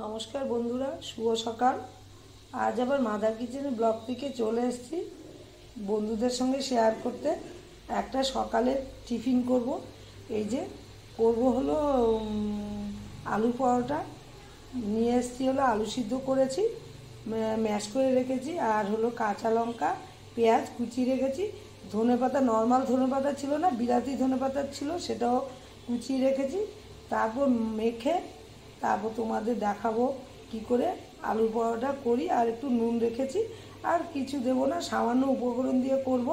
নমস্কার বন্ধুরা, শুভ সকাল। আজ আবার মাদার কিচেনে ব্লগ থেকে চলে এসেছি বন্ধুদের সঙ্গে শেয়ার করতে। একটা সকালে টিফিন করব। এই যে করব হলো আলু পরোটা। নিয়ে এসেছি হলো আলু সিদ্ধ করেছি, ম্যাশ করে রেখেছি, আর হলো কাঁচা লঙ্কা পেঁয়াজ কুচিয়ে রেখেছি। ধনেপাতা নর্মাল ধনেপাতা ছিল না, বিলাতি ধনেপাতা ছিল, সেটাও কুচিয়ে রেখেছি। তারপর মেখে তারপর তোমাদের দেখাবো কি করে আলুর পরোটা করি। আর একটু নুন রেখেছি, আর কিছু দেবো না, সামান্য উপকরণ দিয়ে করব।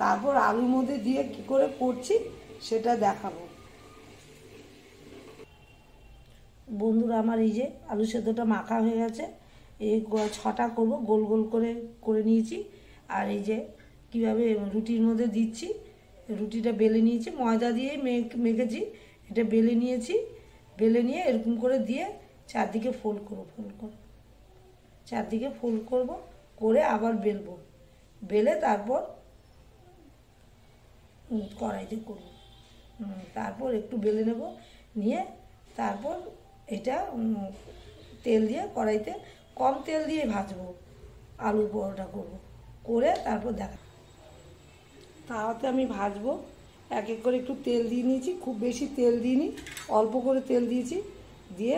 তারপর আলুর মধ্যে দিয়ে কি করে করছি সেটা দেখাবো। বন্ধুরা, আমার এই যে আলু সেদ্ধটা মাখা হয়ে গেছে। এই 6টা করব, গোল গোল করে করে নিয়েছি। আর এই যে কীভাবে রুটির মধ্যে দিচ্ছি, রুটিটা বেলে নিয়েছি, ময়দা দিয়ে মেখেছি, এটা বেলে নিয়েছি। বেলে নিয়ে এরকম করে দিয়ে চারদিকে ফোল্ড করব, চারদিকে ফোল্ড করব, করে আবার বেলবো, বেলে তারপর কড়াইতে করব। তারপর একটু বেলে নেব, নিয়ে তারপর এটা তেল দিয়ে কড়াইতে কম তেল দিয়ে ভাজবো, আলুর পরোটা করব, করে তারপর দেখা। তাওয়াতে আমি ভাজবো। এক এক করে একটু তেল দিয়ে নিয়েছি, খুব বেশি তেল দিইনি, অল্প করে তেল দিয়েছি। দিয়ে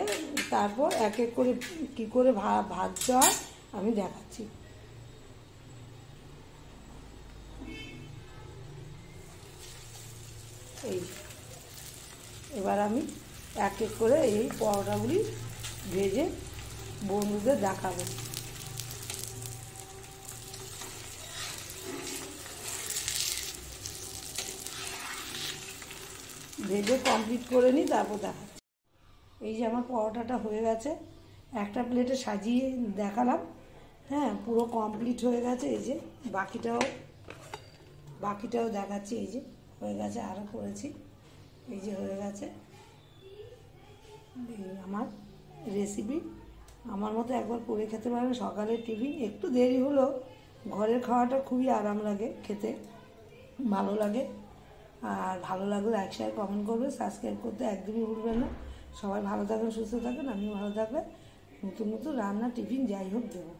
তারপর এক এক করে কী করে ভাজতে হয় আমি দেখাচ্ছি। এই এবার আমি এক এক করে এই পরোটাগুলি ভেজে বন্ধুদের দেখাবো। ভেজে কমপ্লিট করে নিই, তারপর দেখাচ্ছি। এই যে আমার পরোটাটা হয়ে গেছে, একটা প্লেটে সাজিয়ে দেখালাম। হ্যাঁ, পুরো কমপ্লিট হয়ে গেছে। এই যে বাকিটাও দেখাচ্ছি। এই যে হয়ে গেছে, আরও করেছি, এই যে হয়ে গেছে। এই আমার রেসিপি, আমার মতো একবার করে খেতে পারেন সকালের টিফিন। একটু দেরি হলেও ঘরের খাওয়াটা খুবই আরাম লাগে, খেতে ভালো লাগে। আর ভালো লাগলে লাইক শেয়ার কমেন্ট করবে, সাবস্ক্রাইব করতে একদমই ভুলবেন না। সবাই ভালো থাকবেন, সুস্থ থাকবেন, আমিও ভালো থাকবেন। নতুন নতুন রান্না টিফিন যাই হোক দেবো।